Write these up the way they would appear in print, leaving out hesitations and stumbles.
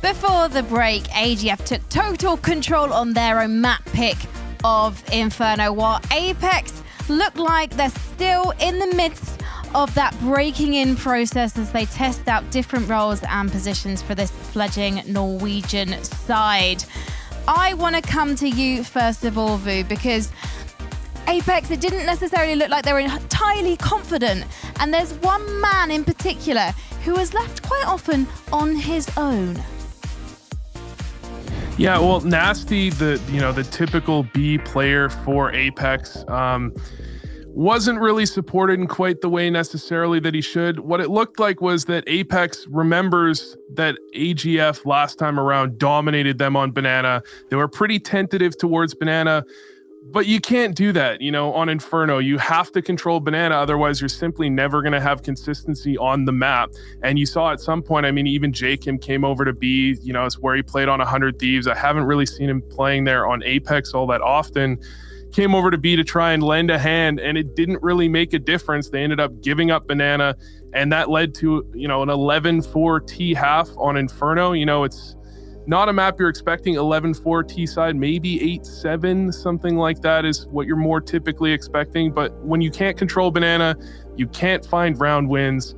Before the break, AGF took total control on their own map pick of Inferno, while Apeks look like they're still in the midst of that breaking in process as they test out different roles and positions for this fledgling Norwegian side. I want to come to you first of all, Vu, because Apeks, it didn't necessarily look like they were entirely confident, and there's one man in particular who was left quite often on his own. Yeah, well, Nasty, the typical B player for Apeks, wasn't really supported in quite the way necessarily that he should. What it looked like was that Apeks remembers that AGF last time around dominated them on Banana. They were pretty tentative towards Banana, but you can't do that, on Inferno. You have to control Banana, otherwise you're simply never going to have consistency on the map. And you saw at some point, even Jacob came over to B, it's where he played on 100 Thieves. I haven't really seen him playing there on Apeks all that often. Came over to B to try and lend a hand, and it didn't really make a difference. They ended up giving up Banana, and that led to, an 11-4 T half on Inferno. It's not a map you're expecting 11-4 T side, maybe 8-7, something like that is what you're more typically expecting. But when you can't control Banana, you can't find round wins,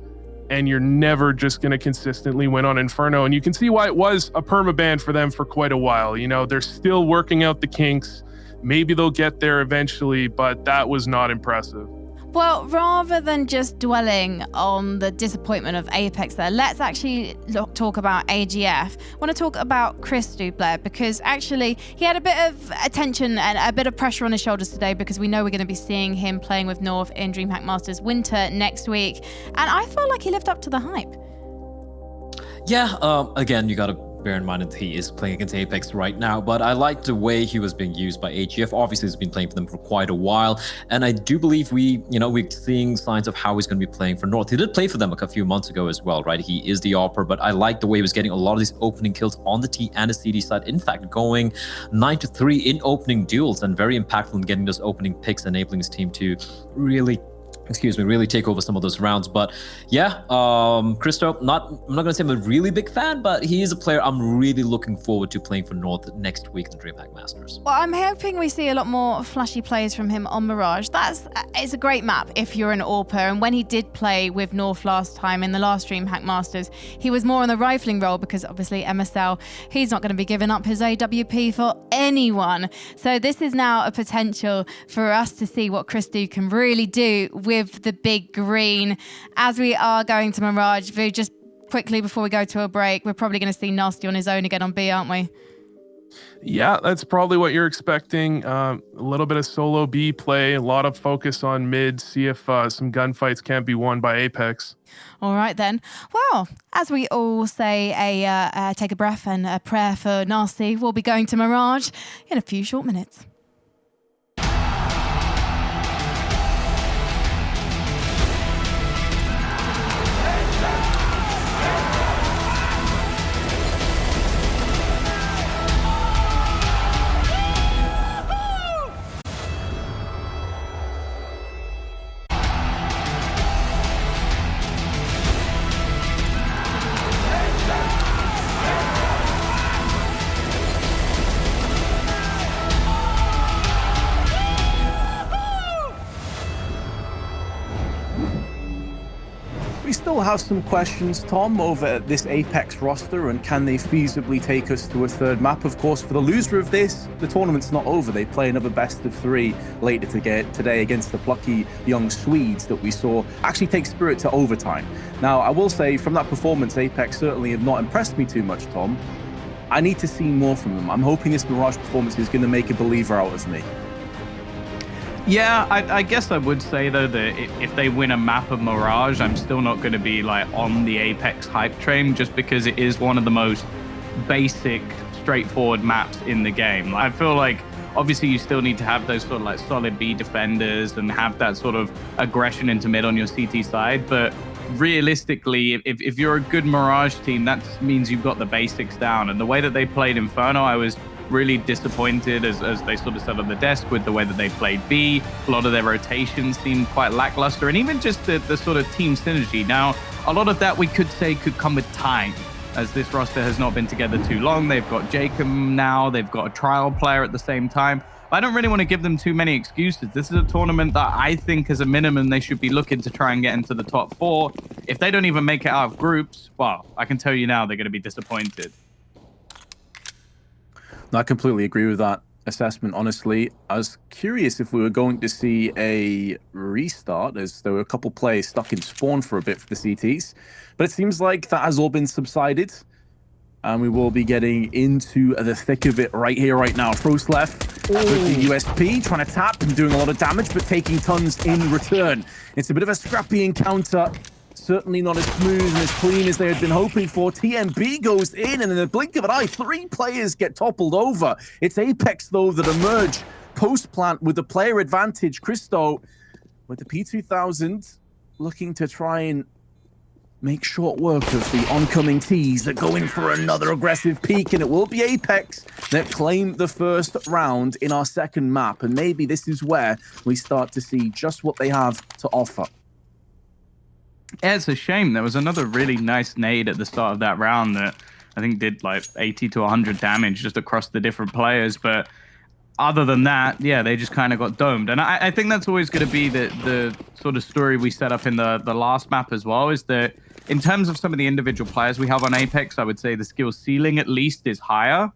and you're never just going to consistently win on Inferno. And you can see why it was a permaban for them for quite a while. They're still working out the kinks. Maybe they'll get there eventually, but that was not impressive. Well, rather than just dwelling on the disappointment of Apeks there, let's actually talk about AGF. I want to talk about Chris Dubler, because actually he had a bit of attention and a bit of pressure on his shoulders today, because we know we're going to be seeing him playing with North in DreamHack Masters Winter next week. And I felt like he lived up to the hype. Yeah, again, you got to bear in mind that he is playing against Apeks right now, but I like the way he was being used by AGF. Obviously, he's been playing for them for quite a while, and I do believe we're seeing signs of how he's going to be playing for North. He did play for them a few months ago as well, right? He is the AWPer, but I like the way he was getting a lot of these opening kills on the T and the CD side. In fact, going 9-3 in opening duels, and very impactful in getting those opening picks, enabling his team to really take over some of those rounds. But yeah, Christo, I'm not going to say I'm a really big fan, but he is a player I'm really looking forward to playing for North next week in the DreamHack Masters. Well, I'm hoping we see a lot more flashy plays from him on Mirage. It's a great map if you're an AWPer, and when he did play with North last time in the last DreamHack Masters, he was more on the rifling role, because obviously MSL, he's not going to be giving up his AWP for anyone. So this is now a potential for us to see what Christo can really do with the big green. As we are going to Mirage, just quickly before we go to a break, we're probably going to see Nasty on his own again on B, aren't we? Yeah, that's probably what you're expecting. A little bit of solo B play, a lot of focus on mid, see if some gunfights can't be won by Apeks. All right then. Well, as we all say, take a breath and a prayer for Nasty, we'll be going to Mirage in a few short minutes. We still have some questions, Tom, over this Apeks roster, and can they feasibly take us to a third map? Of course, for the loser of this, the tournament's not over. They play another best of 3 later today against the plucky young Swedes that we saw actually take Spirit to overtime. Now, I will say, from that performance, Apeks certainly have not impressed me too much, Tom. I need to see more from them. I'm hoping this Mirage performance is going to make a believer out of me. Yeah, I guess I would say, though, that if they win a map of Mirage, I'm still not going to be on the Apeks hype train, just because it is one of the most basic, straightforward maps in the game. I feel like, obviously, you still need to have those sort of solid B defenders and have that sort of aggression into mid on your CT side, but realistically, if you're a good Mirage team, that means you've got the basics down. And the way that they played Inferno, I was really disappointed, as they sort of said on the desk, with the way that they played B. A lot of their rotations seemed quite lackluster, and even just the sort of team synergy. Now, a lot of that we could say could come with time. as this roster has not been together too long. They've got Jacob now, they've got a trial player at the same time. I don't really want to give them too many excuses. This is a tournament that I think as a minimum they should be looking to try and get into the top 4. If they don't even make it out of groups, well, I can tell you now they're going to be disappointed. I completely agree with that assessment, honestly. I was curious if we were going to see a restart, as there were a couple players stuck in spawn for a bit for the CTs. But it seems like that has all been subsided. And we will be getting into the thick of it right here, right now. Frost left with the USP, trying to tap and doing a lot of damage, but taking tons in return. It's a bit of a scrappy encounter. Certainly not as smooth and as clean as they had been hoping for. TMB goes in, and in the blink of an eye, 3 players get toppled over. It's Apeks, though, that emerge post-plant with the player advantage. Christo with the P2000 looking to try and make short work of the oncoming T's that go in for another aggressive peak, and it will be Apeks that claim the first round in our second map. And maybe this is where we start to see just what they have to offer. Yeah, it's a shame. There was another really nice nade at the start of that round that I think did like 80 to 100 damage just across the different players. But other than that, yeah, they just kind of got domed. And I think that's always going to be the sort of story we set up in the last map as well, is that in terms of some of the individual players we have on Apeks, I would say the skill ceiling at least is higher.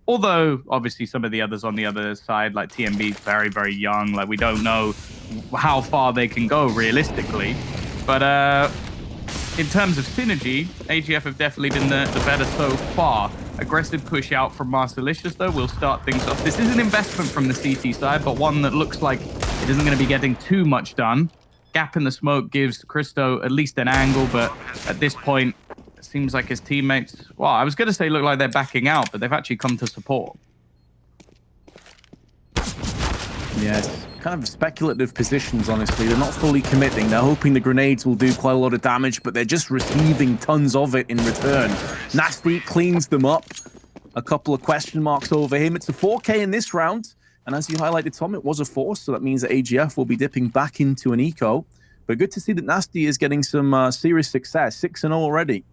Although, obviously, some of the others on the other side, like TMB, is very, very young. Like, we don't know how far they can go realistically. But in terms of synergy, AGF have definitely been the better so far. Aggressive push out from Marcelicious, though, will start things off. This is an investment from the CT side, but one that looks like it isn't going to be getting too much done. Gap in the smoke gives Christo at least an angle, but at this point, it seems like his teammates, well, I was going to say look like they're backing out, but they've actually come to support. Yes, kind of speculative positions, honestly. They're not fully committing. They're hoping the grenades will do quite a lot of damage, but they're just receiving tons of it in return. Nasty cleans them up. A couple of question marks over him. It's a 4K in this round. And as you highlighted, Tom, it was a force, so that means that AGF will be dipping back into an eco. But good to see that Nasty is getting some serious success. 6-0 already.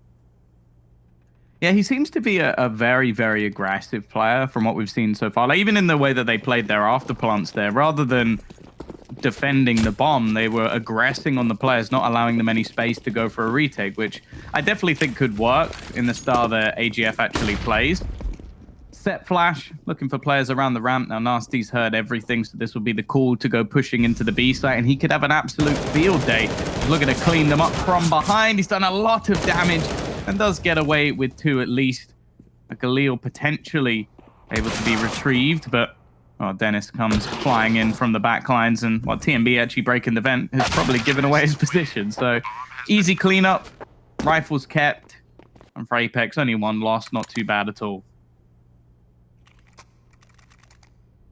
Yeah, he seems to be a very, very aggressive player from what we've seen so far. Like, even in the way that they played their afterplants there, rather than defending the bomb, they were aggressing on the players, not allowing them any space to go for a retake, which I definitely think could work in the style that AGF actually plays. Set flash, looking for players around the ramp. Now, Nasty's heard everything, so this will be the call to go pushing into the B site, and he could have an absolute field day. He's looking to clean them up from behind. He's done a lot of damage and does get away with 2 at least. A Galil potentially able to be retrieved, but Dennis comes flying in from the back lines, and TMB actually breaking the vent has probably given away his position. So easy cleanup, rifles kept, and for Apeks, only 1 loss, not too bad at all.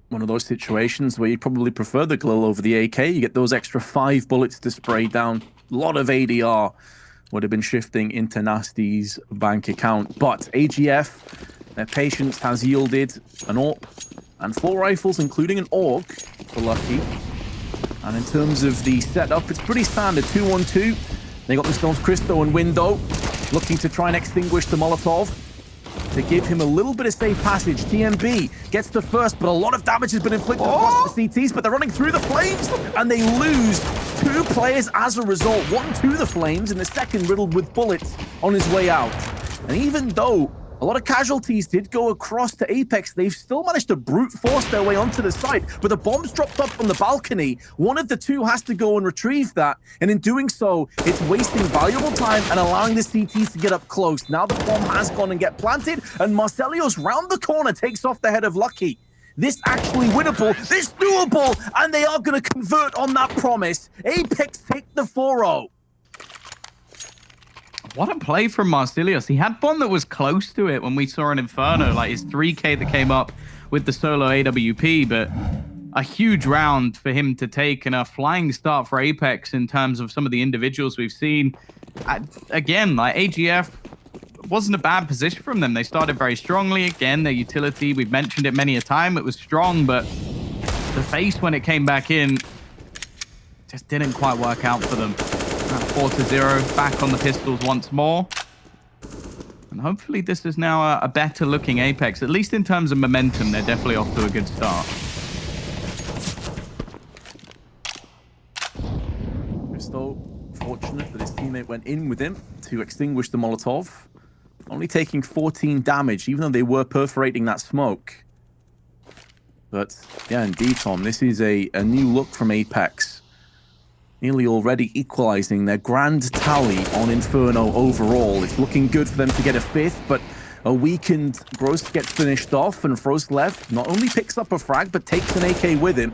One of those situations where you probably prefer the Galil over the AK. You get those extra 5 bullets to spray down. A lot of ADR would have been shifting into Nasty's bank account. But AGF, their patience has yielded an AWP and 4 rifles, including an AUG for Lucky. And in terms of the setup, it's pretty standard. 2-1-2. They got themselves Christo and Window, looking to try and extinguish the Molotov to give him a little bit of safe passage. TMB gets the first, but a lot of damage has been inflicted across the CTs, but they're running through the flames, and they lose 2 players as a result. 1 to the flames, and the second riddled with bullets on his way out. And even though a lot of casualties did go across to Apeks, they've still managed to brute force their way onto the site, but the bomb's dropped up on the balcony. One of the 2 has to go and retrieve that, and in doing so, it's wasting valuable time and allowing the CTs to get up close. Now the bomb has gone and get planted, and Marcelios round the corner takes off the head of Lucky. This actually winnable, this doable, and they are going to convert on that promise. Apeks take the 4-0. What a play from Marcelios. He had one that was close to it when we saw an Inferno, like his 3K that came up with the solo AWP, but a huge round for him to take and a flying start for Apeks in terms of some of the individuals we've seen. Again, like AGF wasn't a bad position from them. They started very strongly. Again, their utility, we've mentioned it many a time, it was strong, but the face when it came back in just didn't quite work out for them. 4-0, back on the pistols once more. And hopefully this is now a better looking Apeks. At least in terms of momentum, they're definitely off to a good start. Christo, fortunate that his teammate went in with him to extinguish the Molotov. Only taking 14 damage, even though they were perforating that smoke. But yeah, indeed, Tom, this is a new look from Apeks. Nearly already equalizing their grand tally on Inferno overall. It's looking good for them to get a 5th, but a weakened Gross gets finished off, and Frostlev not only picks up a frag, but takes an AK with him.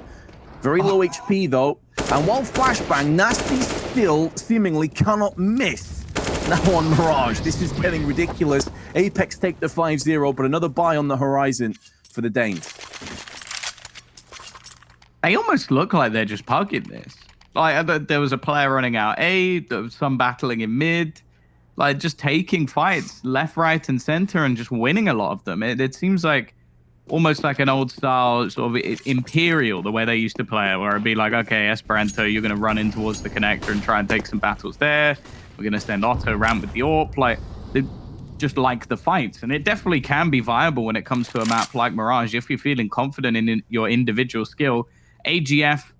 Very low HP, though. And while Flashbang, Nasty still seemingly cannot miss now on Mirage. This is getting ridiculous. Apeks take the 5-0, but another buy on the horizon for the Danes. They almost look like they're just pugging this. Like, there was a player running out A, there was some battling in mid, like just taking fights left, right, and center and just winning a lot of them. It seems like almost like an old style sort of Imperial, the way they used to play it, where it'd be like, okay, Esperanto, you're going to run in towards the connector and try and take some battles there. We're going to send Otto around with the AWP. Like, they just like the fights. And it definitely can be viable when it comes to a map like Mirage. If you're feeling confident in your individual skill, AGF,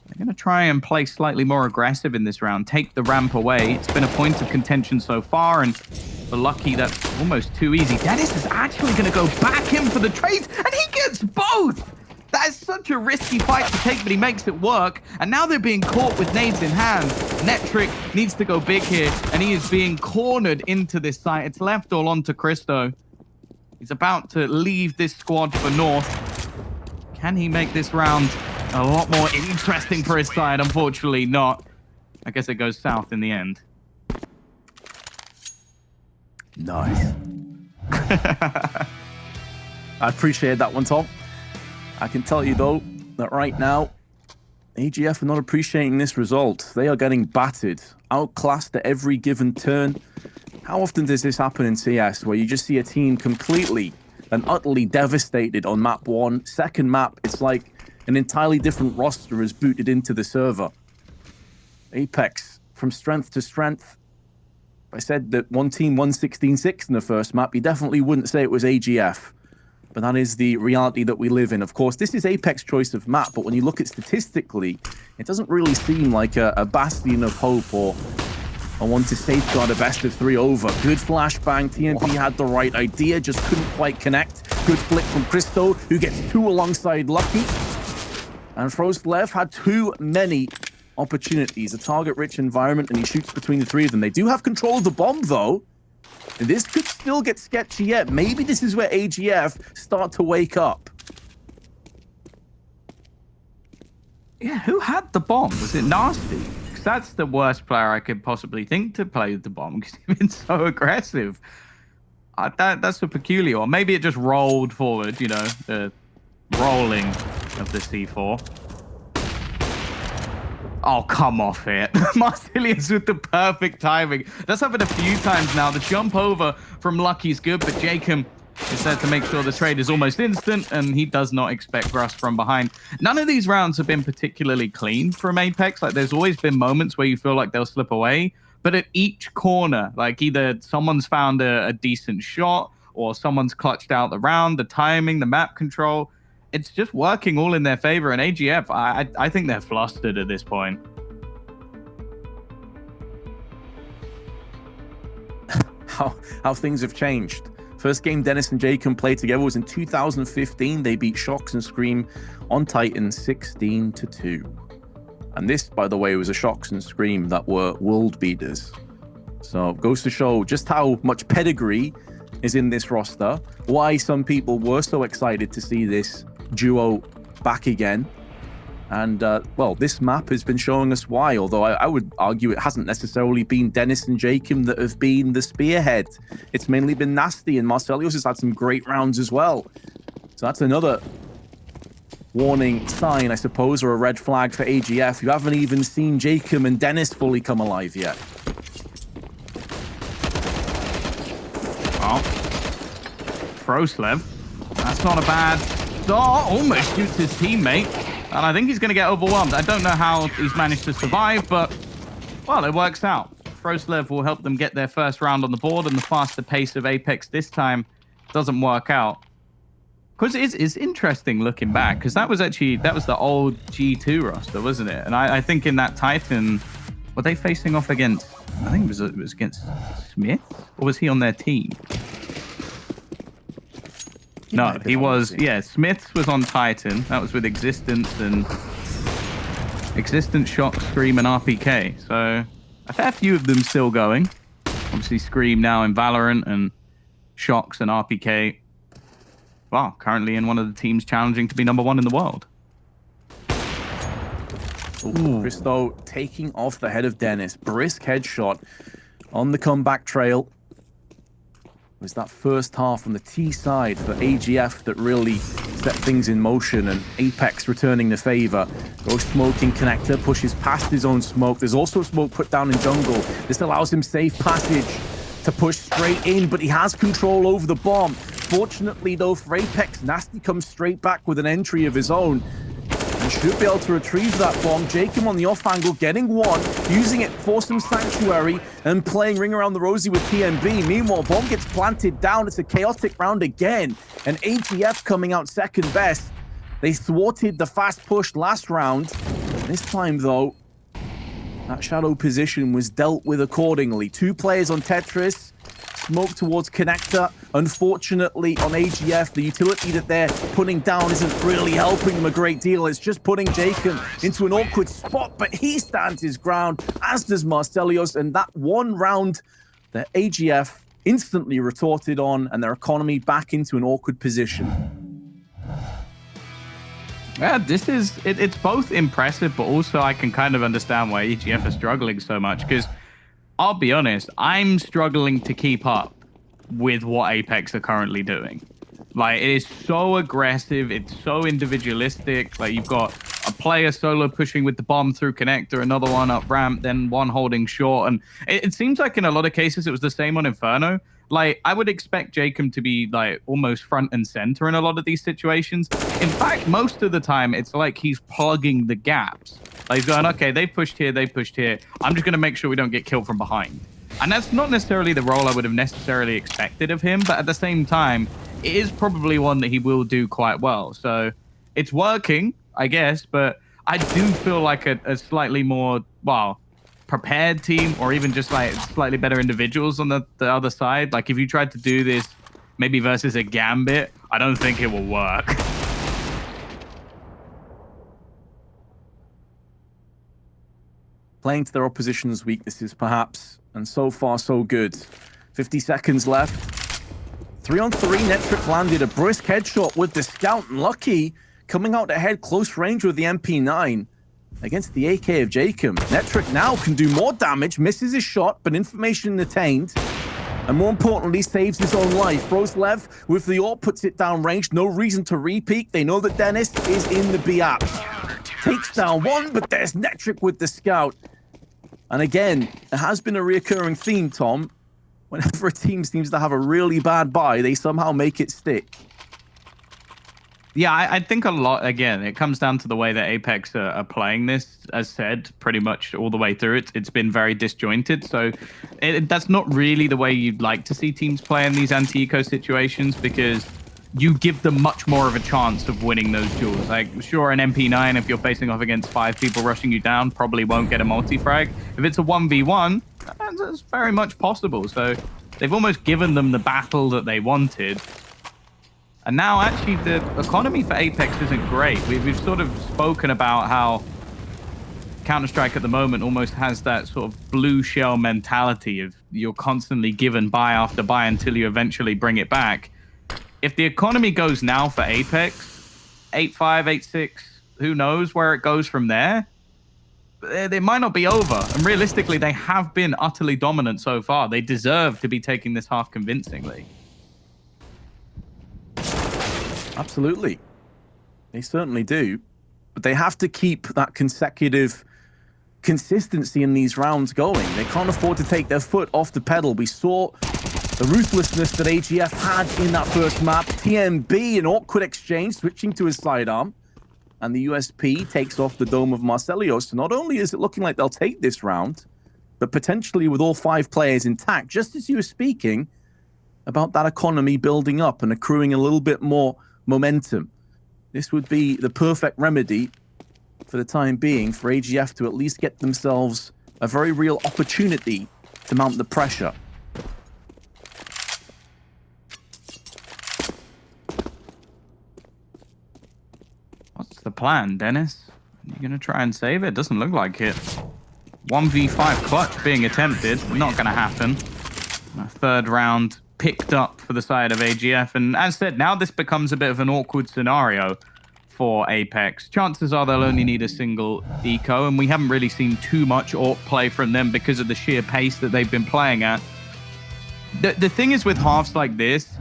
they're going to try and play slightly more aggressive in this round, take the ramp away. It's been a point of contention so far, and for Lucky, that's almost too easy. Dennis is actually going to go back in for the trades, and he gets both! That is such a risky fight to take, but he makes it work. And now they're being caught with nades in hand. Netric needs to go big here, and he is being cornered into this site. It's left all onto Christo. He's about to leave this squad for North. Can he make this round a lot more interesting for his side? Unfortunately not. I guess it goes south in the end. Nice. I appreciate that one, Tom. I can tell you, though, that right now, AGF are not appreciating this result. They are getting battered, outclassed at every given turn. How often does this happen in CS, where you just see a team completely and utterly devastated on map 1? Second map, it's like an entirely different roster is booted into the server. Apeks, from strength to strength. If I said that one team won 16-6 in the first map, you definitely wouldn't say it was AGF. But that is the reality that we live in. Of course, this is Apeks' choice of map, but when you look at statistically, it doesn't really seem like a bastion of hope or a one to safeguard a best of 3 over. Good flashbang. TNP had the right idea, just couldn't quite connect. Good flick from Christo, who gets 2 alongside Lucky. And Frostlev had too many opportunities. A target-rich environment, and he shoots between the 3 of them. They do have control of the bomb, though. And this could still get sketchy yet. Maybe this is where AGF start to wake up. Yeah, who had the bomb? Was it Nasty? Because that's the worst player I could possibly think to play with the bomb, because he's been so aggressive. That's a peculiar one. Maybe it just rolled forward, you know, the rolling of the C4. Oh, come off it. Marsilius with the perfect timing. That's happened a few times now. The jump over from Lucky's good, but Jacob is there to make sure the trade is almost instant, and he does not expect Rust from behind. None of these rounds have been particularly clean from Apeks. Like, there's always been moments where you feel like they'll slip away, but at each corner, like either someone's found a decent shot or someone's clutched out the round, the timing, the map control, it's just working all in their favor. And AGF, I think they're flustered at this point. How things have changed. First game Dennis and Jacob played together was in 2015. They beat Shox and Scream on Titan 16-2. And this, by the way, was a Shox and Scream that were world beaters. So it goes to show just how much pedigree is in this roster, why some people were so excited to see this duo back again. And well, this map has been showing us why, although I would argue it hasn't necessarily been Dennis and Jacob that have been the spearhead. It's mainly been Nasty, and Marcelios has had some great rounds as well. So that's another warning sign, I suppose, or a red flag for AGF. You haven't even seen Jacob and Dennis fully come alive yet. Well, Frostlev, that's not a bad start. Almost shoots his teammate. And I think he's going to get overwhelmed. I don't know how he's managed to survive, but, well, it works out. Frostlev will help them get their first round on the board, and the faster pace of Apeks this time doesn't work out. Because it's interesting looking back, because that was the old G2 roster, wasn't it? And I think in that Titan, were they facing off against, I think it was against Smith? Or was he on their team? No, he was, yeah, Smith was on Titan. That was with Existence and Shock, Scream, and RPK. So a fair few of them still going. Obviously Scream now in Valorant, and Shocks and RPK, well, currently in one of the teams challenging to be #1 in the world. Christo taking off the head of Dennis. Brisk headshot on the comeback trail. It was that first half on the T side for AGF that really set things in motion, and Apeks returning the favor. Goes smoking connector, pushes past his own smoke. There's also smoke put down in jungle. This allows him safe passage to push straight in, but he has control over the bomb. Fortunately, though, for Apeks, Nasty comes straight back with an entry of his own and should be able to retrieve that bomb. Jacob on the off angle, getting one, using it for some sanctuary and playing Ring Around the Rosie with TMB. Meanwhile, bomb gets planted down. It's a chaotic round again, and AGF coming out second best. They thwarted the fast push last round. This time, though, that shadow position was dealt with accordingly. 2 players on Tetris. Smoke towards connector. Unfortunately, on AGF, the utility that they're putting down isn't really helping them a great deal. It's just putting Jacob into an awkward spot, but he stands his ground, as does Marcelios, and that one round that AGF instantly retorted on, and their economy back into an awkward position. Yeah, it's both impressive, but also I can kind of understand why AGF are struggling so much, because I'll be honest, I'm struggling to keep up with what Apeks are currently doing. Like, it is so aggressive, it's so individualistic. Like, you've got a player solo pushing with the bomb through connector, another one up ramp, then one holding short, and it seems like in a lot of cases it was the same on Inferno. Like, I would expect Jacob to be, like, almost front and center in a lot of these situations. In fact, most of the time, it's like he's plugging the gaps. Like, he's going, okay, they pushed here, I'm just going to make sure we don't get killed from behind. And that's not necessarily the role I would have necessarily expected of him, but at the same time, it is probably one that he will do quite well. So it's working, I guess, but I do feel like a slightly more, well, prepared team, or even just like slightly better individuals on the other side. Like, if you tried to do this maybe versus a Gambit, I don't think it will work. Playing to their opposition's weaknesses, perhaps, and so far so good. 50 seconds left. 3-on-3, Netric landed a brisk headshot with the scout, and Lucky coming out ahead close range with the MP9 against the AK of Jacob. Netric now can do more damage, misses his shot, but information attained, and more importantly, saves his own life. Frostlev with the AWP puts it down range, no reason to repeat. They know that Dennis is in the B app. Takes down one, but there's Netric with the scout. And again, it has been a reoccurring theme, Tom. Whenever a team seems to have a really bad buy, they somehow make it stick. Yeah, I think a lot, again, it comes down to the way that Apeks are playing this. As said, pretty much all the way through it, it's been very disjointed. So that's not really the way you'd like to see teams play in these anti-eco situations, because you give them much more of a chance of winning those duels. Like, sure, an MP9, if you're facing off against 5 people rushing you down, probably won't get a multi-frag. If it's a 1v1, that's very much possible. So they've almost given them the battle that they wanted. And now, actually, the economy for Apeks isn't great. We've sort of spoken about how Counter-Strike at the moment almost has that sort of blue shell mentality of you're constantly given buy after buy until you eventually bring it back. If the economy goes now for Apeks, 8-5, 8-6, who knows where it goes from there? It might not be over. And realistically, they have been utterly dominant so far. They deserve to be taking this half convincingly. Absolutely. They certainly do. But they have to keep that consecutive consistency in these rounds going. They can't afford to take their foot off the pedal. We saw the ruthlessness that AGF had in that first map. TMB, an awkward exchange, switching to his sidearm. And the USP takes off the dome of Marcelios. So not only is it looking like they'll take this round, but potentially with all 5 players intact, just as you were speaking about that economy building up and accruing a little bit more momentum. This would be the perfect remedy for the time being for AGF to at least get themselves a very real opportunity to mount the pressure. What's the plan, Dennis? You gonna try and save it? Doesn't look like it. 1v5 clutch being attempted. Not gonna happen. A third round picked up for the side of AGF. And as said, now this becomes a bit of an awkward scenario for Apeks. Chances are they'll only need a single eco, and we haven't really seen too much AWP play from them because of the sheer pace that they've been playing at. The thing is with halves like this,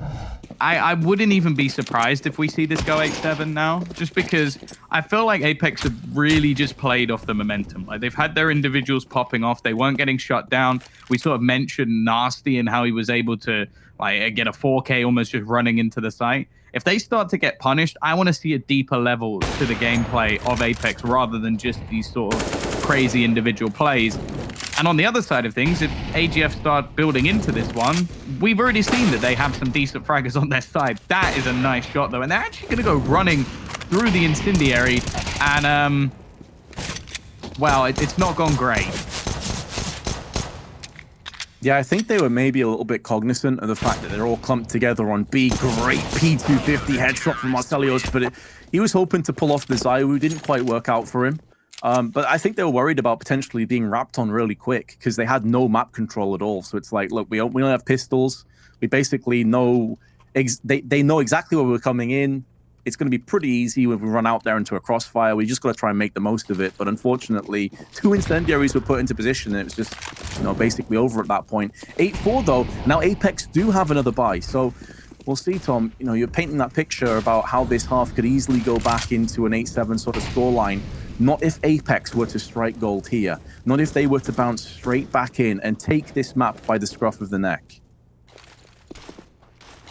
I wouldn't even be surprised if we see this go 8-7 now, just because I feel like Apeks have really just played off the momentum. Like, they've had their individuals popping off. They weren't getting shut down. We sort of mentioned Nasty and how he was able to like get a 4K almost just running into the site. If they start to get punished, I want to see a deeper level to the gameplay of Apeks rather than just these sort of crazy individual plays. And on the other side of things, if AGF start building into this one, we've already seen that they have some decent fraggers on their side. That is a nice shot, though. And they're actually going to go running through the incendiary. And, well, it's not gone great. Yeah, I think they were maybe a little bit cognizant of the fact that they're all clumped together on B. Great P250 headshot from Marcelios, but he was hoping to pull off the Zaiwu. Didn't quite work out for him. But I think they were worried about potentially being wrapped on really quick because they had no map control at all. So it's like, look, we only have pistols. We basically know, they know exactly where we're coming in. It's going to be pretty easy when we run out there into a crossfire. We just got to try and make the most of it. But unfortunately, 2 incendiaries were put into position, and it was just, basically over at that point. 8-4 though. Now Apeks do have another buy. So we'll see, Tom. You're painting that picture about how this half could easily go back into an 8-7 sort of scoreline. Not if Apeks were to strike gold here. Not if they were to bounce straight back in and take this map by the scruff of the neck.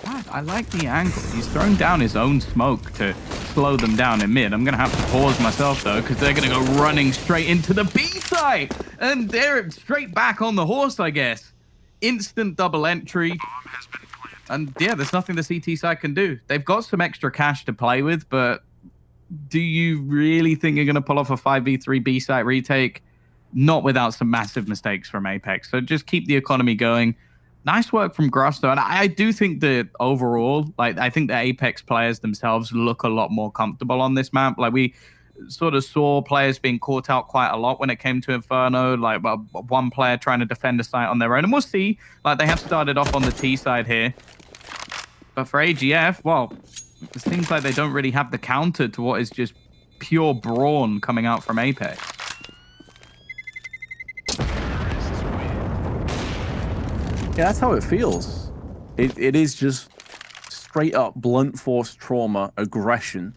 God, I like the angle. He's thrown down his own smoke to slow them down in mid. I'm going to have to pause myself, though, because they're going to go running straight into the B side. And they're straight back on the horse, I guess. Instant double entry. And yeah, there's nothing the CT side can do. They've got some extra cash to play with, but do you really think you're going to pull off a 5v3 B site retake? Not without some massive mistakes from Apeks. So just keep the economy going. Nice work from Grosto. And I do think that overall, I think the Apeks players themselves look a lot more comfortable on this map. Like, we sort of saw players being caught out quite a lot when it came to Inferno, like one player trying to defend a site on their own. And we'll see, they have started off on the T side here. But for AGF, well, it seems like they don't really have the counter to what is just pure brawn coming out from Apeks. Yeah, that's how it feels. It is just straight up blunt force trauma, aggression.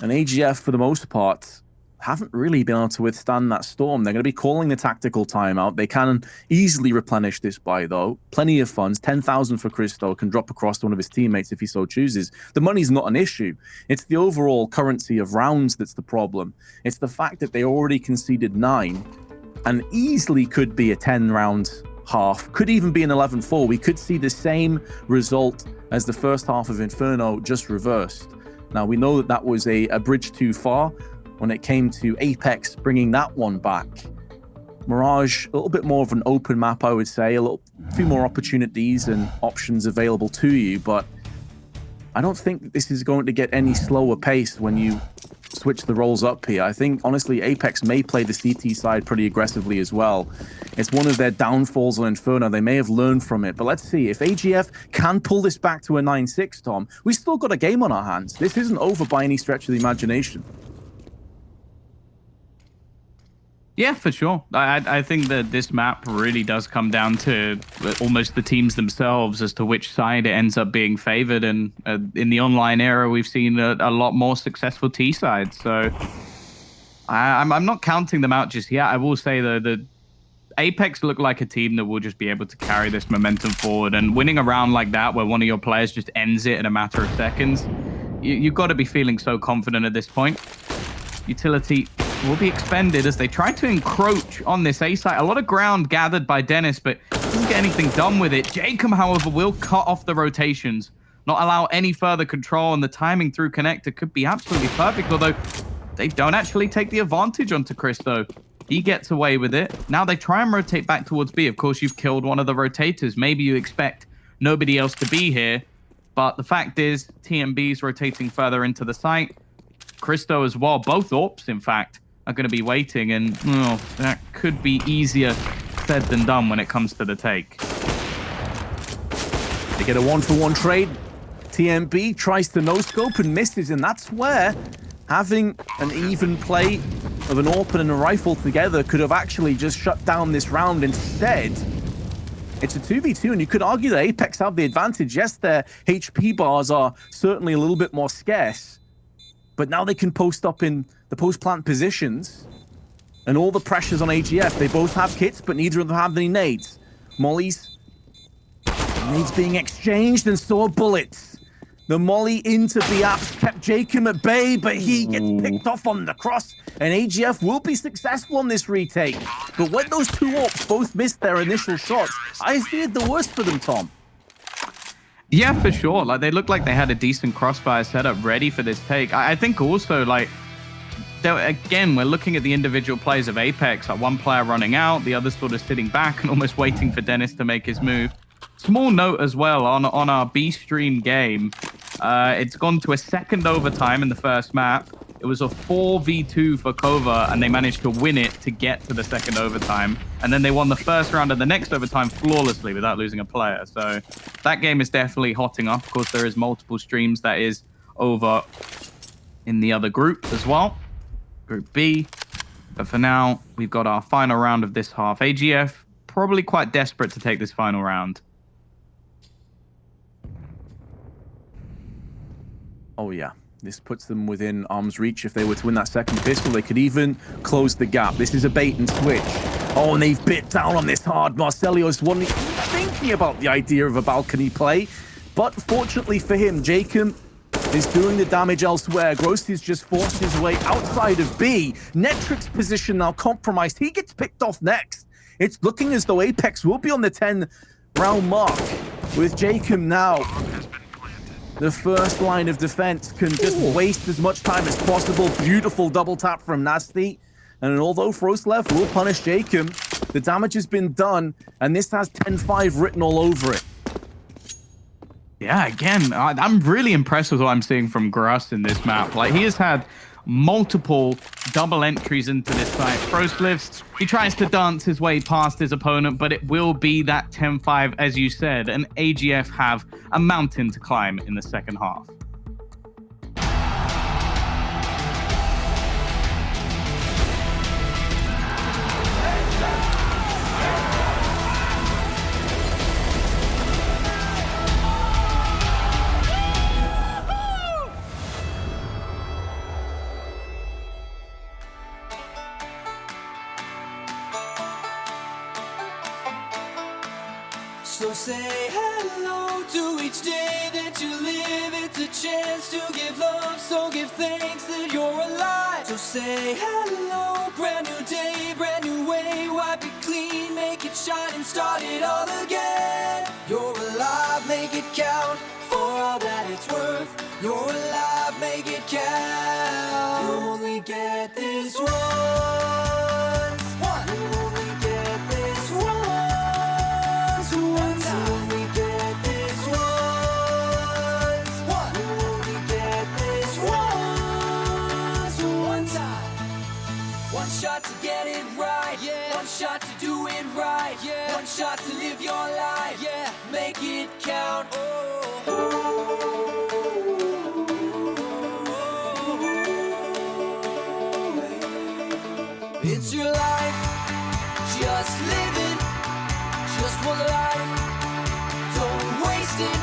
And AGF, for the most part, haven't really been able to withstand that storm. They're going to be calling the tactical timeout. They can easily replenish this buy, though. Plenty of funds. 10,000 for Christo, can drop across to one of his teammates if he so chooses. The money's not an issue. It's the overall currency of rounds that's the problem. It's the fact that they already conceded 9 and easily could be a 10-round half, could even be an 11-4. We could see the same result as the first half of Inferno, just reversed. Now, we know that that was a bridge too far when it came to Apeks bringing that one back. Mirage, a little bit more of an open map, I would say, a few more opportunities and options available to you, but I don't think this is going to get any slower pace when you switch the roles up here. I think, honestly, Apeks may play the CT side pretty aggressively as well. It's one of their downfalls on Inferno. They may have learned from it, but let's see. If AGF can pull this back to a 9-6, Tom, we still got a game on our hands. This isn't over by any stretch of the imagination. Yeah, for sure. I think that this map really does come down to almost the teams themselves as to which side it ends up being favored. And in the online era, we've seen a lot more successful T sides. So I'm not counting them out just yet. I will say, though, that Apeks look like a team that will just be able to carry this momentum forward. And winning a round like that, where one of your players just ends it in a matter of seconds, you've got to be feeling so confident at this point. Utility will be expended as they try to encroach on this A site. A lot of ground gathered by Dennis, but doesn't get anything done with it. Jacob, however, will cut off the rotations, not allow any further control, and the timing through connector could be absolutely perfect, although they don't actually take the advantage onto Christo. He gets away with it. Now they try and rotate back towards B. Of course, you've killed one of the rotators. Maybe you expect nobody else to be here, but the fact is TMB's rotating further into the site. Christo as well. Both AWPs, in fact, are going to be waiting, and that could be easier said than done when it comes to the take. They get a 1-for-1 trade. TMB tries to no-scope and misses, and that's where having an even play of an AWP and a rifle together could have actually just shut down this round. Instead, it's a 2v2, and you could argue that Apeks have the advantage. Yes, their HP bars are certainly a little bit more scarce, but now they can post up in the post-plant positions, and all the pressure's on AGF. They both have kits, but neither of them have any nades. Molly's nades being exchanged, and so are bullets. The molly into the Apeks kept Jacob at bay, but he gets picked off on the cross, and AGF will be successful on this retake. But when those two AWPs both missed their initial shots, I feared the worst for them, Tom. Yeah, for sure. Like, they looked like they had a decent crossfire setup ready for this take. I think also, like, again, we're looking at the individual plays of Apeks. Like, one player running out, the other sort of sitting back and almost waiting for Dennis to make his move. Small note as well, on our B stream game, it's gone to a second overtime in the first map. It was a 4v2 for Kova, and they managed to win it to get to the second overtime. And then they won the first round of the next overtime flawlessly without losing a player. So that game is definitely hotting up. Of course, there is multiple streams that is over in the other group as well, Group B. But for now, we've got our final round of this half. AGF probably quite desperate to take this final round. Oh, yeah. This puts them within arm's reach. If they were to win that second pistol, they could even close the gap. This is a bait and switch. Oh, and they've bit down on this hard. Marcelio's thinking about the idea of a balcony play. But fortunately for him, Jacob is doing the damage elsewhere. Gross has just forced his way outside of B. Netric's position now compromised. He gets picked off next. It's looking as though Apeks will be on the 10-round mark with Jacob now. The first line of defense can just waste as much time as possible. Beautiful double tap from Nasty. And although Froslev will punish Jacob, the damage has been done, and this has 10-5 written all over it. Yeah, again, I'm really impressed with what I'm seeing from Gruss in this map. Like, he has had multiple double entries into this site. Froslev, he tries to dance his way past his opponent, but it will be that 10-5, as you said, and AGF have a mountain to climb in the second half. So say hello to each day that you live. It's a chance to give love, so give thanks that you're alive. So say hello, brand new day, brand new way. Wipe it clean, make it shine and start it all again. You're alive, make it count for all that it's worth. You're alive, make it count. You only get this once. One shot to get it right, yeah. One shot to do it right, yeah. One shot to live your life, yeah. Make it count. It's your life, just live it. Just one life, don't waste it.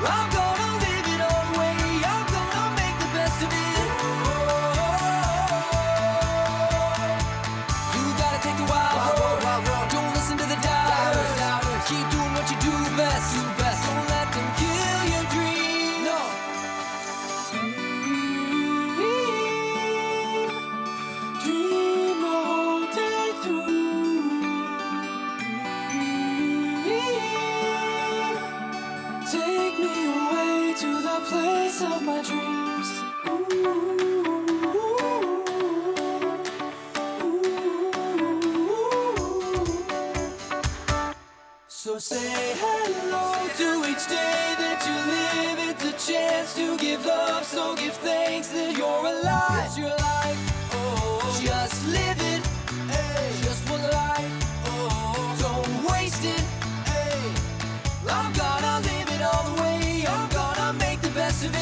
I'm gonna live it all the way. I'm gonna make the best of it. Don't listen to the doubters. Keep doing what you do best. Don't let them kill your dream. No. the place of my dreams. So say hello to each day that you live. It's a chance to give love, so give thanks that you're alive. It's your life, oh, just live it, hey. Just one life, oh, don't waste it, hey. I'm gonna live it all the way. I'm gonna make the best of it.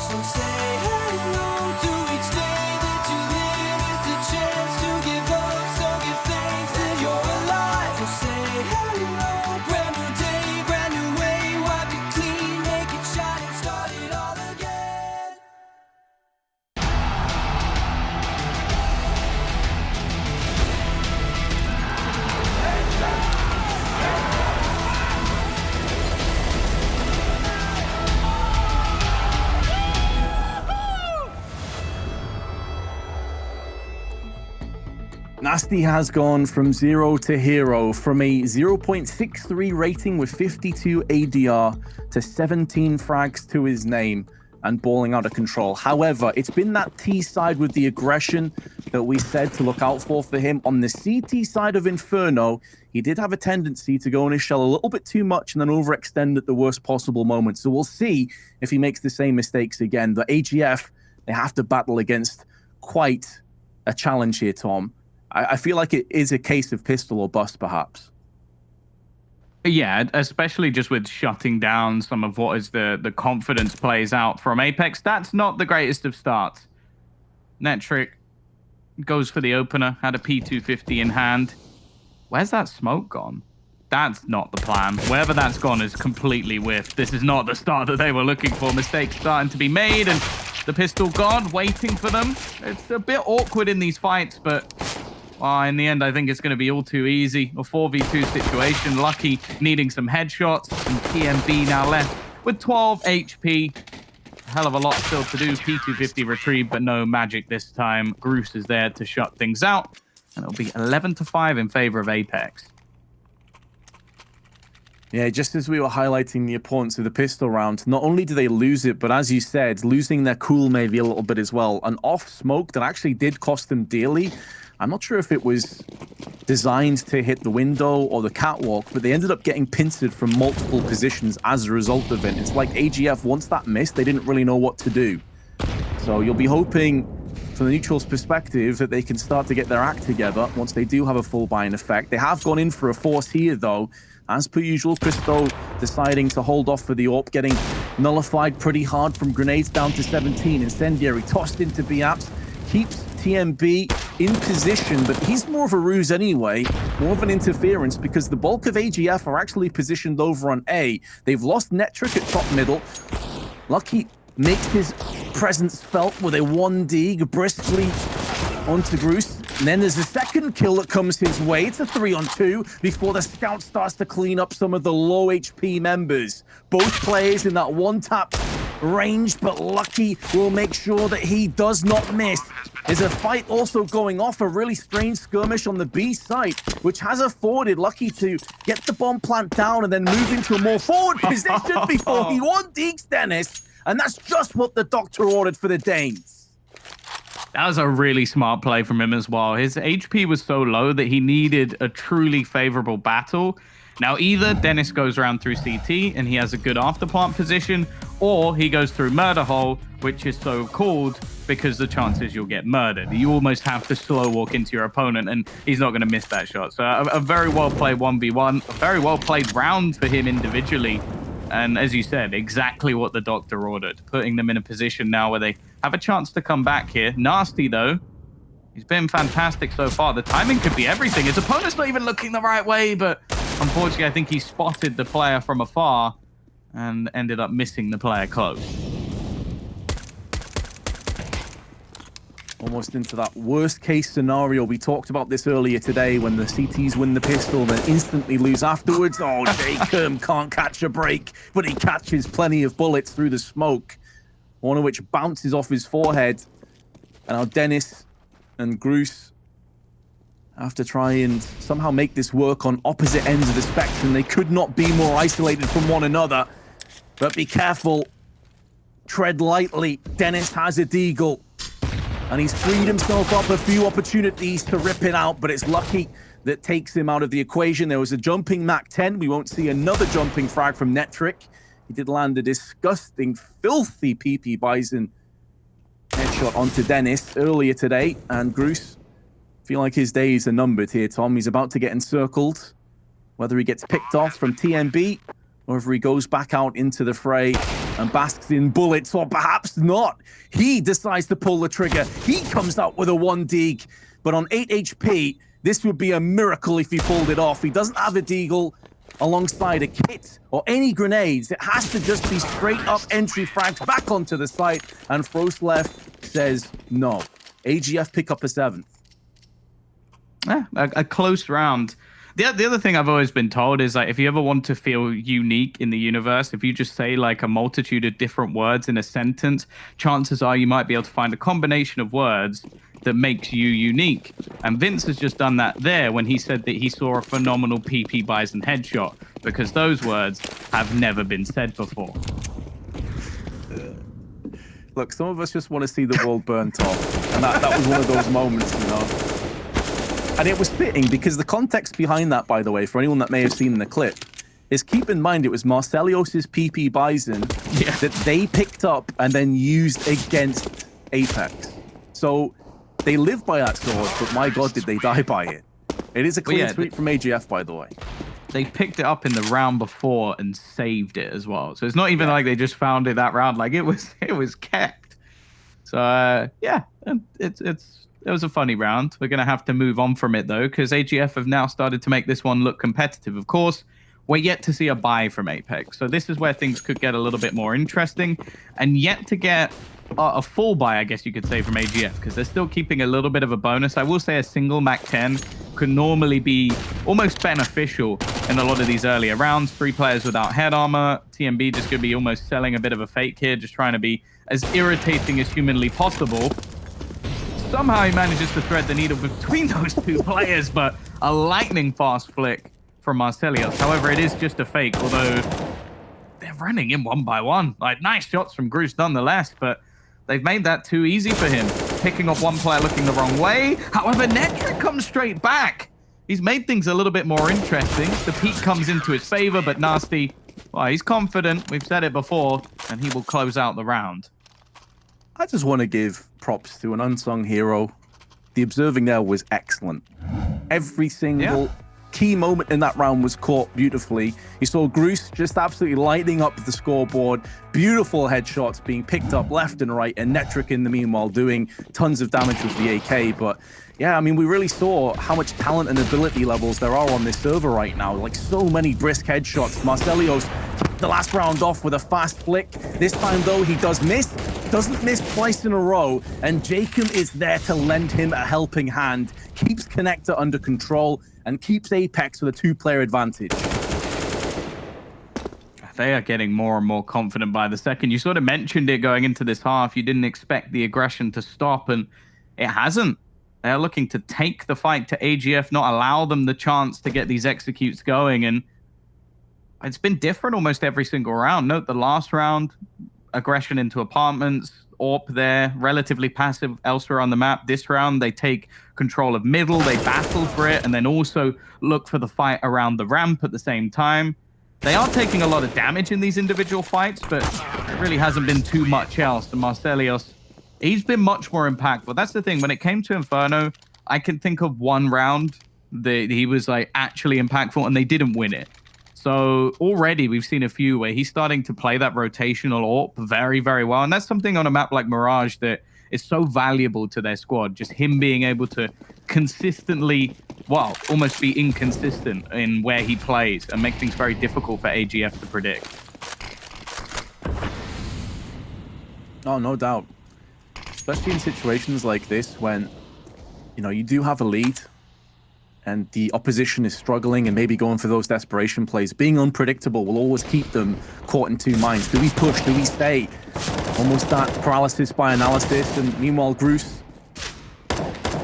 So say hello to each day that you live. It's a chance to give love, so give thanks that you're alive. So say hello, brand new day, brand new way. Wipe it clean, make it shine and start it all again. Nasty has gone from 0 to hero, from a 0.63 rating with 52 ADR to 17 frags to his name and balling out of control. However, it's been that T side with the aggression that we said to look out for him. On the CT side of Inferno, he did have a tendency to go in his shell a little bit too much and then overextend at the worst possible moment. So we'll see if he makes the same mistakes again. The AGF, they have to battle against quite a challenge here, Tom. I feel like it is a case of pistol or bust, perhaps. Yeah, especially just with shutting down some of what is the confidence plays out from Apeks. That's not the greatest of starts. Netric goes for the opener, had a P250 in hand. Where's that smoke gone? That's not the plan. Wherever that's gone is completely whiffed. This is not the start that they were looking for. Mistakes starting to be made, and the pistol god waiting for them. It's a bit awkward in these fights, but in the end, I think it's going to be all too easy. A 4v2 situation. Lucky needing some headshots. And TMB now left with 12 HP. A hell of a lot still to do. P250 retrieved, but no magic this time. Groose is there to shut things out. And it'll be 11-5 in favor of Apeks. Yeah, just as we were highlighting the importance of the pistol round, not only do they lose it, but as you said, losing their cool maybe a little bit as well. An off smoke that actually did cost them dearly. I'm not sure if it was designed to hit the window or the catwalk, but they ended up getting pincered from multiple positions as a result of it. It's like AGF, once that missed, they didn't really know what to do. So you'll be hoping, from the neutral's perspective, that they can start to get their act together once they do have a full buy-in effect. They have gone in for a force here, though. As per usual, Christo deciding to hold off for the AWP, getting nullified pretty hard from grenades down to 17. Incendiary tossed into Apeks, keeps TMB in position, but he's more of a ruse anyway, more of an interference, because the bulk of AGF are actually positioned over on A. They've lost Netric at top middle. Lucky makes his presence felt with a 1D briskly onto Groose. And then there's a second kill that comes his way. It's a 3-on-2 before the scout starts to clean up some of the low HP members. Both players in that one-tap range, but Lucky will make sure that he does not miss. There's a fight also going off, a really strange skirmish on the B site, which has afforded Lucky to get the bomb plant down and then move into a more forward position before he one-deeks Dennis. And that's just what the doctor ordered for the Danes. That was a really smart play from him as well. His HP was so low that he needed a truly favorable battle. Now, either Dennis goes around through CT and he has a good afterplant position, or he goes through murder hole, which is so called because the chances you'll get murdered. You almost have to slow walk into your opponent, and he's not going to miss that shot. So a very well played 1v1, a very well played round for him individually. And as you said, exactly what the doctor ordered, putting them in a position now where they have a chance to come back here. Nasty, though. He's been fantastic so far. The timing could be everything. His opponent's not even looking the right way, but unfortunately, I think he spotted the player from afar and ended up missing the player close. Almost into that worst case scenario. We talked about this earlier today when the CTs win the pistol, then instantly lose afterwards. Oh, Jacob can't catch a break, but he catches plenty of bullets through the smoke, one of which bounces off his forehead. And now Dennis and Groose have to try and somehow make this work on opposite ends of the spectrum. They could not be more isolated from one another. But be careful. Tread lightly. Dennis has a deagle. And he's freed himself up a few opportunities to rip it out, but it's lucky that takes him out of the equation. There was a jumping Mac 10. We won't see another jumping frag from Netric. He did land a disgusting, filthy PP Bison headshot onto Dennis earlier today. And Gruus, feel like his days are numbered here, Tom. He's about to get encircled. Whether he gets picked off from TMB or if he goes back out into the fray and basks in bullets, or perhaps not. He decides to pull the trigger. He comes out with a 1 deag, but on 8 HP, this would be a miracle if he pulled it off. He doesn't have a deagle alongside a kit or any grenades. It has to just be straight up entry frags back onto the site, and Froslev says no. AGF pick up a 7th. Yeah, a close round. The other thing I've always been told is, like, if you ever want to feel unique in the universe, if you just say like a multitude of different words in a sentence, chances are you might be able to find a combination of words that makes you unique. And Vince has just done that there when he said that he saw a phenomenal PP Bison headshot, because those words have never been said before. Look, some of us just want to see the world burn, Tom. And that was one of those moments, you know. And it was fitting because the context behind that, by the way, for anyone that may have seen the clip, is keep in mind it was Marcelios' PP Bison that they picked up and then used against Apeks. So they live by that sword, but my God, did they die by it. It is a clean sweep from AGF, by the way. They picked it up in the round before and saved it as well. So it's not even like they just found it that round. Like, it was kept. So yeah, it was a funny round. We're going to have to move on from it, though, because AGF have now started to make this one look competitive. Of course, we're yet to see a buy from Apeks. So this is where things could get a little bit more interesting, and yet to get a full buy, I guess you could say, from AGF, because they're still keeping a little bit of a bonus. I will say a single Mac 10 could normally be almost beneficial in a lot of these earlier rounds. 3 players without head armor. TMB just could be almost selling a bit of a fake here, just trying to be as irritating as humanly possible. Somehow he manages to thread the needle between those 2 players, but a lightning fast flick from Marcelios. However, it is just a fake, although they're running in one by one. Like, nice shots from Gruus nonetheless, but they've made that too easy for him. Picking off one player looking the wrong way. However, Netric comes straight back. He's made things a little bit more interesting. The peak comes into his favor, but Nasty, well, he's confident. We've said it before, and he will close out the round. I just want to give props to an unsung hero. The observing there was excellent. Every single key moment in that round was caught beautifully. You saw Gruus just absolutely lighting up the scoreboard. Beautiful headshots being picked up left and right, and Netric in the meanwhile doing tons of damage with the AK. But yeah, I mean, we really saw how much talent and ability levels there are on this server right now. Like, so many brisk headshots. Marcelios kicked the last round off with a fast flick. This time, though, he does miss. Doesn't miss twice in a row, and Jacob is there to lend him a helping hand, keeps Connector under control, and keeps Apeks with a 2-player advantage. They are getting more and more confident by the second. You sort of mentioned it going into this half. You didn't expect the aggression to stop, and it hasn't. They're looking to take the fight to AGF, not allow them the chance to get these executes going, and it's been different almost every single round. Note the last round, aggression into apartments, AWP there, relatively passive elsewhere on the map. This round, they take control of middle, they battle for it, and then also look for the fight around the ramp at the same time. They are taking a lot of damage in these individual fights, but there really hasn't been too much else. And Marcelios, he's been much more impactful. That's the thing. When it came to Inferno, I can think of one round that he was like actually impactful, and they didn't win it. So already we've seen a few where he's starting to play that rotational AWP very, very well. And that's something on a map like Mirage that is so valuable to their squad. Just him being able to consistently, well, almost be inconsistent in where he plays and make things very difficult for AGF to predict. Oh, no doubt. Especially in situations like this when, you know, you do have a lead and the opposition is struggling and maybe going for those desperation plays. Being unpredictable will always keep them caught in 2 minds. Do we push? Do we stay? Almost that paralysis by analysis. And meanwhile, Gruus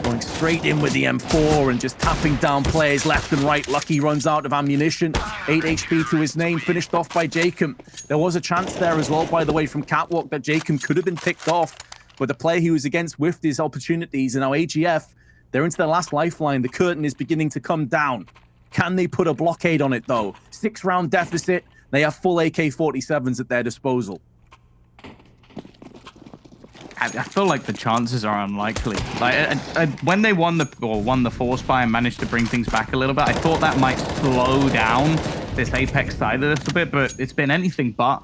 going straight in with the M4 and just tapping down players left and right. Lucky runs out of ammunition. 8 HP to his name, finished off by Jacob. There was a chance there as well, by the way, from Catwalk that Jacob could have been picked off, but the player he was against whiffed his opportunities, and now AGF, they're into their last lifeline. The curtain is beginning to come down. Can they put a blockade on it, though? 6-round deficit. They have full AK-47s at their disposal. I feel like the chances are unlikely. Like when they won the force buy and managed to bring things back a little bit, I thought that might slow down this Apeks side a little bit, but it's been anything but.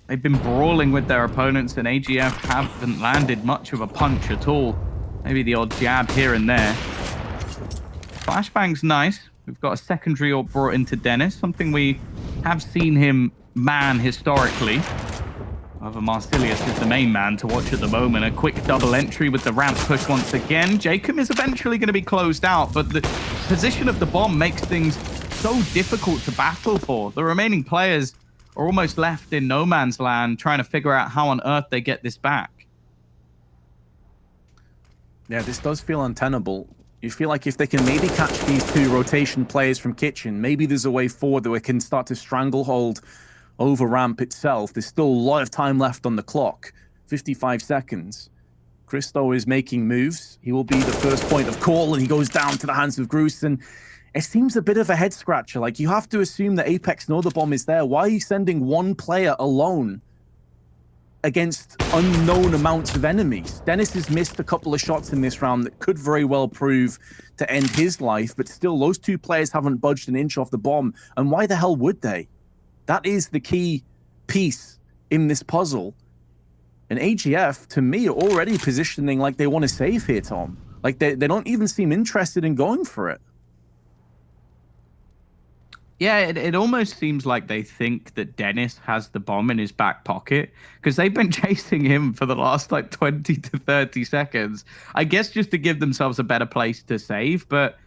They've been brawling with their opponents, and AGF haven't landed much of a punch at all. Maybe the odd jab here and there. Flashbang's nice. We've got a secondary AWP brought into Dennis, something we have seen him man historically. However, Marsilius is the main man to watch at the moment. A quick double entry with the ramp push once again. Jacob is eventually going to be closed out, but the position of the bomb makes things so difficult to battle for. The remaining players are almost left in no man's land trying to figure out how on earth they get this back. Yeah, this does feel untenable. You feel like if they can maybe catch these two rotation players from Kitchen, maybe there's a way forward that we can start to stranglehold over ramp itself. There's still a lot of time left on the clock. 55 seconds. Christo is making moves. He will be the first point of call, and he goes down to the hands of Groos. And it seems a bit of a head scratcher. Like, you have to assume that Apeks know the bomb is there. Why are you sending one player alone against unknown amounts of enemies? Dennis has missed a couple of shots in this round that could very well prove to end his life, but still, those two players haven't budged an inch off the bomb. And why the hell would they? That is the key piece in this puzzle. And AGF, to me, are already positioning like they want to save here, Tom. Like, they don't even seem interested in going for it. Yeah, it almost seems like they think that Dennis has the bomb in his back pocket, because they've been chasing him for the last, like, 20 to 30 seconds. I guess just to give themselves a better place to save, but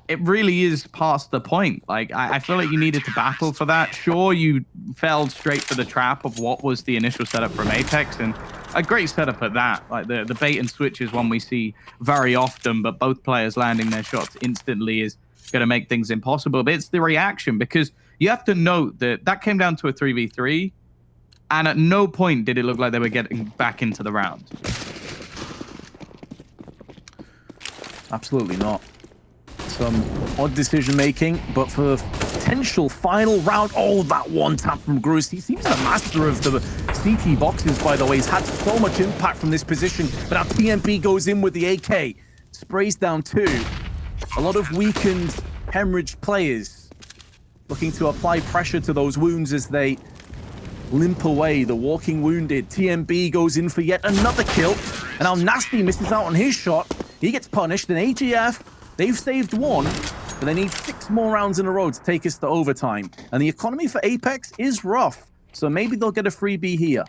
it really is past the point. Like, I feel like you needed to battle for that. Sure, you fell straight for the trap of what was the initial setup from Apeks, and a great setup at that. Like, the bait and switch is one we see very often, but both players landing their shots instantly is going to make things impossible. But it's the reaction, because you have to note that that came down to a 3v3, and at no point did it look like they were getting back into the round. Absolutely not. Some odd decision making, but for the potential final round, oh, that one tap from Groos. He seems the master of the CT boxes, by the way. He's had so much impact from this position, but now TMB goes in with the AK, sprays down two. A lot of weakened, hemorrhaged players looking to apply pressure to those wounds as they limp away. The walking wounded. TMB goes in for yet another kill, and now Nasty misses out on his shot. He gets punished, and AGF, they've saved one, but they need 6 more rounds in a row to take us to overtime. And the economy for Apeks is rough, so maybe they'll get a freebie here.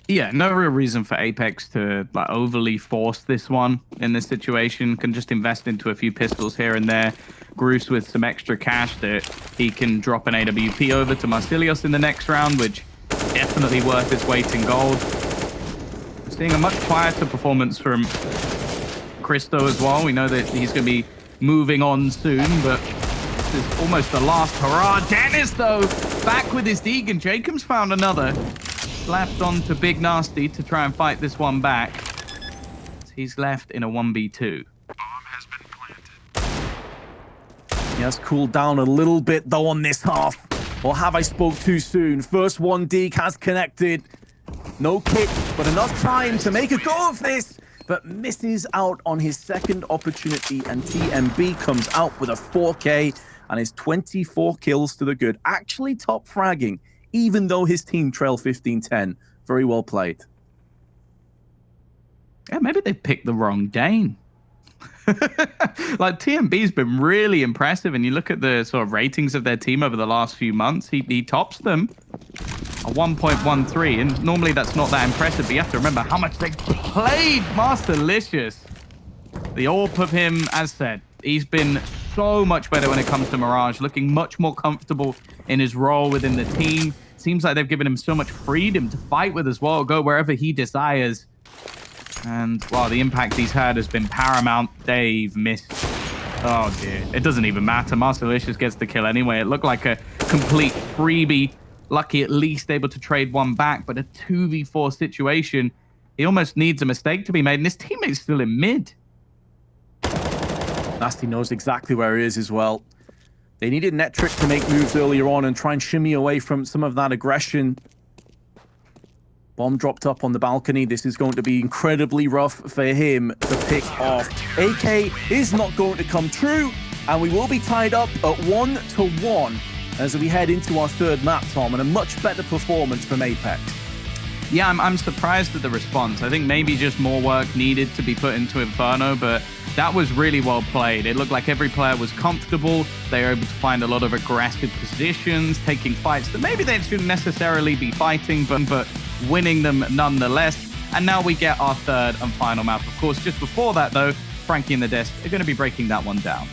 Yeah, no real reason for Apeks to like overly force this one in this situation. Can just invest into a few pistols here and there. Groos with some extra cash that he can drop an AWP over to Marsilius in the next round, which definitely worth its weight in gold. Seeing a much quieter performance from Christo as well. We know that he's going to be moving on soon, but this is almost the last hurrah. Dennis, though, back with his Deegan. Jacobs found another. Left on to Big Nasty to try and fight this one back. He's left in a 1v2. He has cooled down a little bit, though, on this half. Or have I spoke too soon? First one, Deeg has connected. No kit, but enough time to make a go of this, but misses out on his second opportunity, and TMB comes out with a 4K and his 24 kills to the good. Actually top fragging, even though his team trail 15-10. Very well played. Yeah, maybe they picked the wrong Dane. Like, TMB's been really impressive, and you look at the sort of ratings of their team over the last few months, he tops them. A 1.13, and normally that's not that impressive, but you have to remember how much they played Masterlicious. The AWP of him, as said, he's been so much better when it comes to Mirage, looking much more comfortable in his role within the team. Seems like they've given him so much freedom to fight with as well, go wherever he desires. And, well, the impact he's had has been paramount. They've missed. Oh, dear. It doesn't even matter. Marcelicious gets the kill anyway. It looked like a complete freebie. Lucky at least able to trade one back, but a 2v4 situation, he almost needs a mistake to be made, and his teammate's still in mid. Nasty knows exactly where he is as well. They needed Netric to make moves earlier on and try and shimmy away from some of that aggression. Bomb dropped up on the balcony. This is going to be incredibly rough for him to pick off. AK is not going to come true, and we will be tied up at 1-1 as we head into our third map, Tom, and a much better performance from Apeks. Yeah, I'm surprised at the response. I think maybe just more work needed to be put into Inferno, but that was really well played. It looked like every player was comfortable. They were able to find a lot of aggressive positions, taking fights that maybe they shouldn't necessarily be fighting, but winning them nonetheless. And now we get our third and final map. Of course, just before that, though, Frankie and the Desk are going to be breaking that one down.